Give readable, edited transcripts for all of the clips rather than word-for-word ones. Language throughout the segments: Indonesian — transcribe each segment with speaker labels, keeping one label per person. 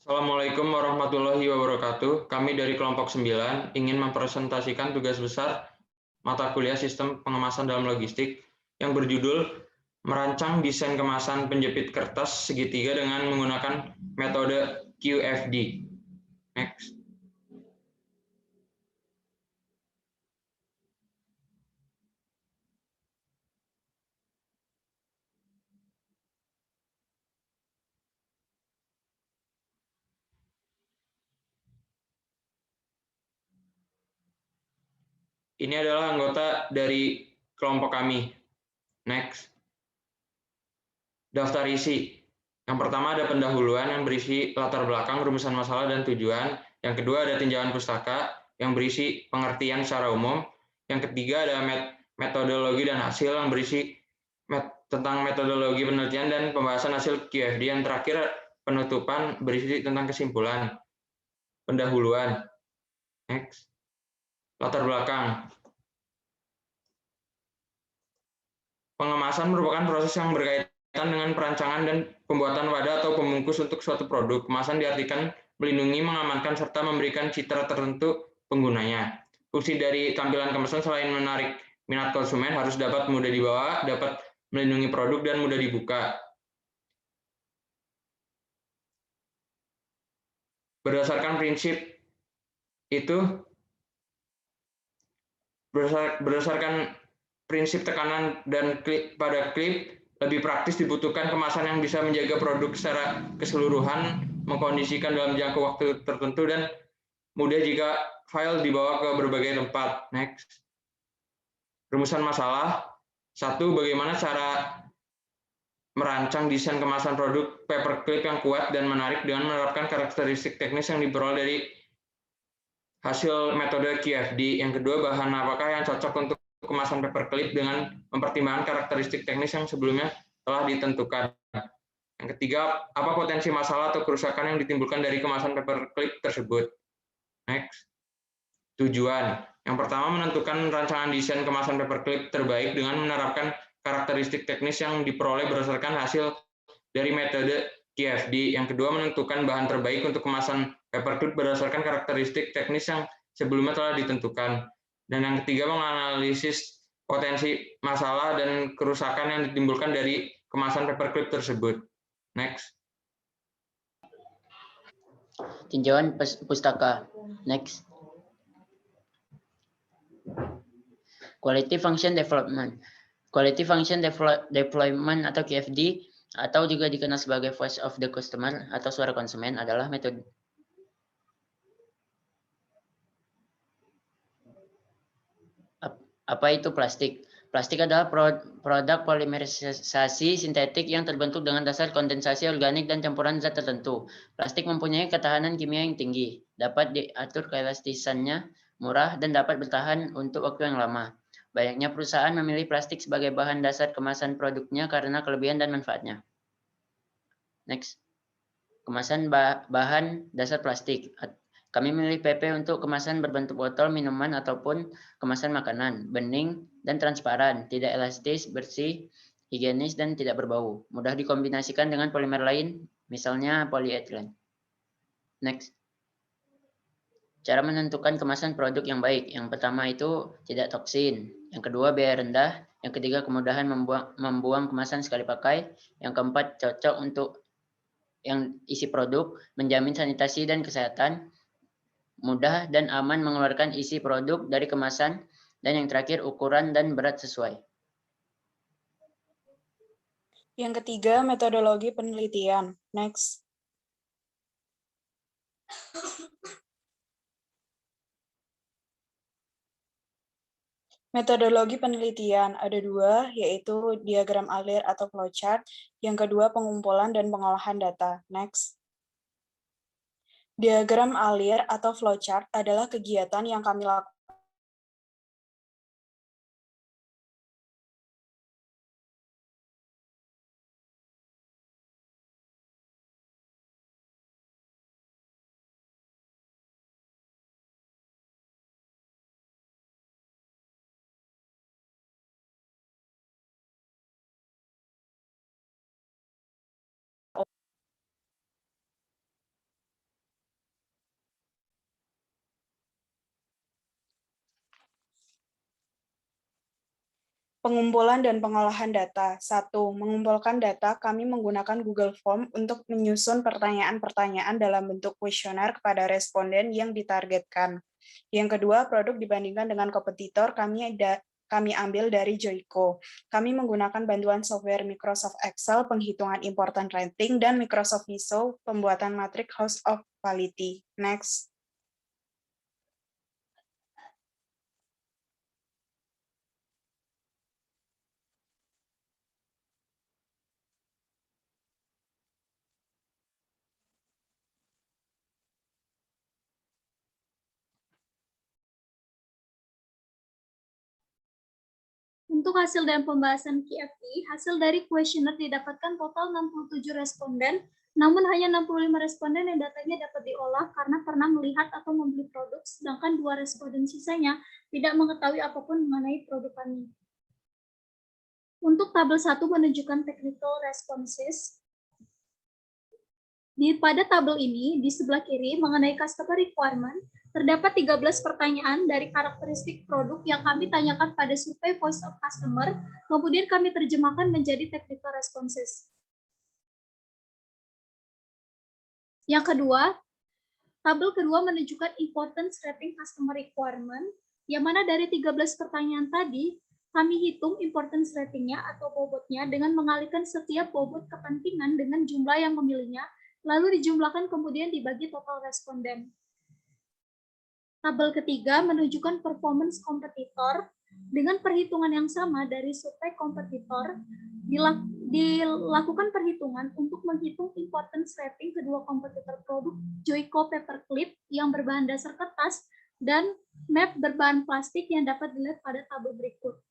Speaker 1: Assalamualaikum warahmatullahi wabarakatuh. Kami dari kelompok 9 ingin mempresentasikan tugas besar mata kuliah Sistem Pengemasan dalam Logistik yang berjudul Merancang Desain Kemasan Penjepit Kertas Segitiga dengan menggunakan metode QFD. Next. Ini adalah anggota dari kelompok kami. Next. Daftar isi. Yang pertama ada pendahuluan yang berisi latar belakang, rumusan masalah, dan tujuan. Yang kedua ada tinjauan pustaka yang berisi pengertian secara umum. Yang ketiga ada metodologi dan hasil yang berisi tentang metodologi penelitian dan pembahasan hasil QFD. Yang terakhir penutupan berisi tentang kesimpulan. Pendahuluan. Next. Latar belakang. Pengemasan merupakan proses yang berkaitan dengan perancangan dan pembuatan wadah atau pembungkus untuk suatu produk. Kemasan diartikan melindungi, mengamankan, serta memberikan citra tertentu penggunanya. Fungsi dari tampilan kemasan selain menarik minat konsumen, harus dapat mudah dibawa, dapat melindungi produk, dan mudah dibuka. Berdasarkan prinsip itu, berdasarkan prinsip tekanan dan klip pada klip, lebih praktis dibutuhkan kemasan yang bisa menjaga produk secara keseluruhan, mengkondisikan dalam jangka waktu tertentu, dan mudah jika file dibawa ke berbagai tempat. Next. Rumusan masalah. 1. Bagaimana cara merancang desain kemasan produk paperclip yang kuat dan menarik dengan menerapkan karakteristik teknis yang diperoleh dari hasil metode QFD. Yang kedua, bahan apakah yang cocok untuk kemasan paperclip dengan mempertimbangkan karakteristik teknis yang sebelumnya telah ditentukan. Yang ketiga, apa potensi masalah atau kerusakan yang ditimbulkan dari kemasan paperclip tersebut. Next. Tujuan. Yang pertama, menentukan rancangan desain kemasan paperclip terbaik dengan menerapkan karakteristik teknis yang diperoleh berdasarkan hasil dari metode QFD. Yang kedua, menentukan bahan terbaik untuk kemasan paperclip berdasarkan karakteristik teknis yang sebelumnya telah ditentukan. Dan yang ketiga, menganalisis potensi masalah dan kerusakan yang ditimbulkan dari kemasan paperclip tersebut. Next.
Speaker 2: Tinjauan pustaka. Next. Quality Function Development. Quality Function Deployment atau QFD atau juga dikenal sebagai Voice of the Customer atau suara konsumen adalah metode apa itu plastik? Plastik adalah produk polimerisasi sintetik yang terbentuk dengan dasar kondensasi organik dan campuran zat tertentu. Plastik mempunyai ketahanan kimia yang tinggi, dapat diatur keelastisannya, murah, dan dapat bertahan untuk waktu yang lama. Banyaknya perusahaan memilih plastik sebagai bahan dasar kemasan produknya karena kelebihan dan manfaatnya. Next. Kemasan bahan dasar plastik. Kami memilih PP untuk kemasan berbentuk botol minuman ataupun kemasan makanan, bening dan transparan, tidak elastis, bersih, higienis, dan tidak berbau. Mudah dikombinasikan dengan polimer lain, misalnya polyethylene. Next. Cara menentukan kemasan produk yang baik. Yang pertama itu tidak toksin. Yang kedua biaya rendah. Yang ketiga kemudahan membuang kemasan sekali pakai. Yang keempat cocok untuk yang isi produk, menjamin sanitasi dan kesehatan, mudah dan aman mengeluarkan isi produk dari kemasan, dan yang terakhir ukuran dan berat sesuai.
Speaker 3: Yang ketiga, metodologi penelitian. Next. Metodologi penelitian ada dua, yaitu diagram alir atau flowchart. Yang kedua, pengumpulan dan pengolahan data. Next. Diagram alir atau flowchart adalah kegiatan yang kami lakukan Pengumpulan dan pengolahan data. 1. Mengumpulkan data, kami menggunakan Google Form untuk menyusun pertanyaan-pertanyaan dalam bentuk kuesioner kepada responden yang ditargetkan. Yang kedua, produk dibandingkan dengan kompetitor, kami ambil dari Joico. Kami menggunakan bantuan software Microsoft Excel, penghitungan important rating, dan Microsoft Visio, pembuatan matrik House of Quality. Next.
Speaker 4: Untuk hasil dan pembahasan QFI, hasil dari kuesioner didapatkan total 67 responden, namun hanya 65 responden yang datanya dapat diolah karena pernah melihat atau membeli produk, sedangkan 2 responden sisanya tidak mengetahui apapun mengenai produk kami. Untuk tabel 1 menunjukkan technical responses. Pada tabel ini, di sebelah kiri mengenai customer requirement, terdapat 13 pertanyaan dari karakteristik produk yang kami tanyakan pada survei Voice of Customer, kemudian kami terjemahkan menjadi technical responses. Yang kedua, tabel kedua menunjukkan importance rating customer requirement, yang mana dari 13 pertanyaan tadi, kami hitung importance ratingnya atau bobotnya dengan mengalihkan setiap bobot kepentingan dengan jumlah yang memilihnya, lalu dijumlahkan kemudian dibagi total responden. Tabel ketiga menunjukkan performance kompetitor dengan perhitungan yang sama dari survei kompetitor. Dilakukan perhitungan untuk menghitung importance rating kedua kompetitor produk Joico Paperclip yang berbahan dasar kertas dan map berbahan plastik yang dapat dilihat pada tabel berikut.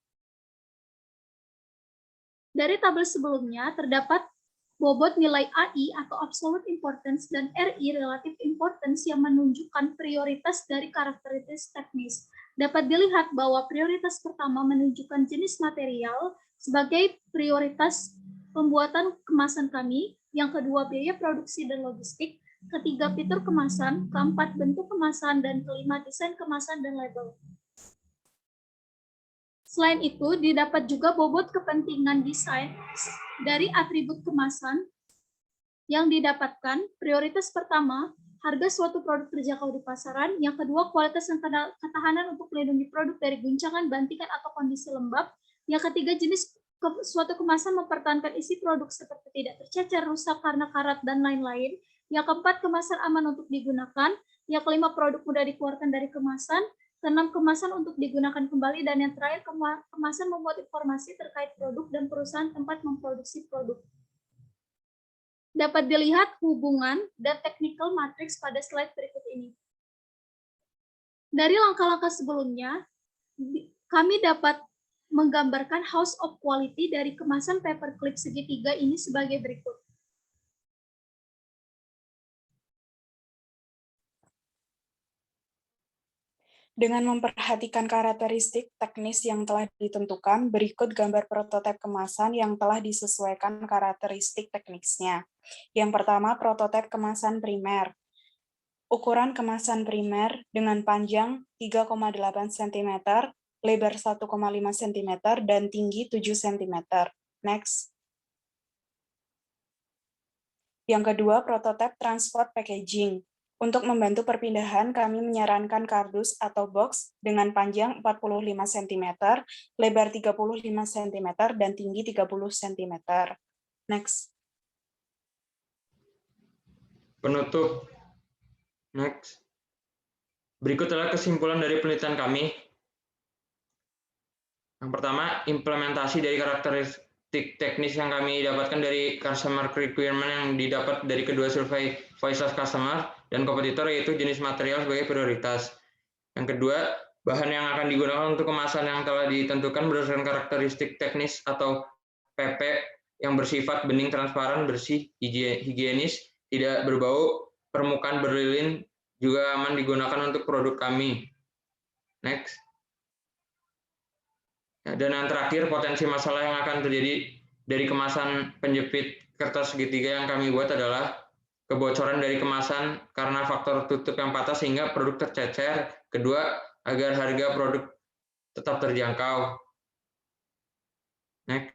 Speaker 4: Dari tabel sebelumnya terdapat bobot nilai AI atau absolute importance dan RI relative importance yang menunjukkan prioritas dari karakteristik teknis. Dapat dilihat bahwa prioritas pertama menunjukkan jenis material sebagai prioritas pembuatan kemasan kami, yang kedua biaya produksi dan logistik, ketiga fitur kemasan, keempat bentuk kemasan, dan kelima desain kemasan dan label. Selain itu, didapat juga bobot kepentingan desain dari atribut kemasan yang didapatkan. Prioritas pertama, harga suatu produk terjangkau di pasaran. Yang kedua, kualitas dan ketahanan untuk melindungi produk dari guncangan, bantingan, atau kondisi lembab. Yang ketiga, jenis suatu kemasan mempertahankan isi produk seperti tidak tercecer, rusak karena karat, dan lain-lain. Yang keempat, kemasan aman untuk digunakan. Yang kelima, produk mudah dikeluarkan dari kemasan. Keenam, kemasan untuk digunakan kembali, dan yang terakhir, kemasan membuat informasi terkait produk dan perusahaan tempat memproduksi produk. Dapat dilihat hubungan dan technical matrix pada slide berikut ini. Dari langkah-langkah sebelumnya, kami dapat menggambarkan house of quality dari kemasan paperclip segitiga ini sebagai berikut.
Speaker 3: Dengan memperhatikan karakteristik teknis yang telah ditentukan, berikut gambar prototipe kemasan yang telah disesuaikan karakteristik teknisnya. Yang pertama, prototipe kemasan primer. Ukuran kemasan primer dengan panjang 3,8 cm, lebar 1,5 cm, dan tinggi 7 cm. Next. Yang kedua, prototipe transport packaging. Untuk membantu perpindahan, kami menyarankan kardus atau box dengan panjang 45 cm, lebar 35 cm, dan tinggi 30 cm. Next.
Speaker 1: Penutup. Next. Berikut adalah kesimpulan dari penelitian kami. Yang pertama, implementasi dari karakteristik teknis yang kami dapatkan dari customer requirement yang didapat dari kedua survei voice of customer dan kompetitor, yaitu jenis material sebagai prioritas. Yang kedua, bahan yang akan digunakan untuk kemasan yang telah ditentukan berdasarkan karakteristik teknis atau PP yang bersifat bening, transparan, bersih, higienis, tidak berbau, permukaan berlilin, juga aman digunakan untuk produk kami. Next. Dan yang terakhir, potensi masalah yang akan terjadi dari kemasan penjepit kertas segitiga yang kami buat adalah kebocoran dari kemasan karena faktor tutup yang patah sehingga produk tercecer. Kedua, agar harga produk tetap terjangkau. Next.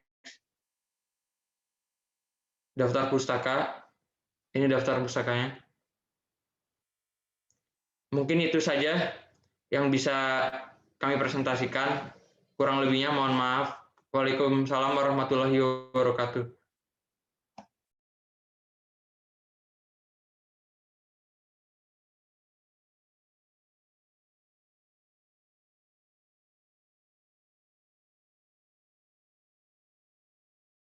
Speaker 1: Daftar pustaka. Ini daftar pustakanya. Mungkin itu saja yang bisa kami presentasikan. Kurang lebihnya mohon maaf. Waalaikumsalam warahmatullahi wabarakatuh.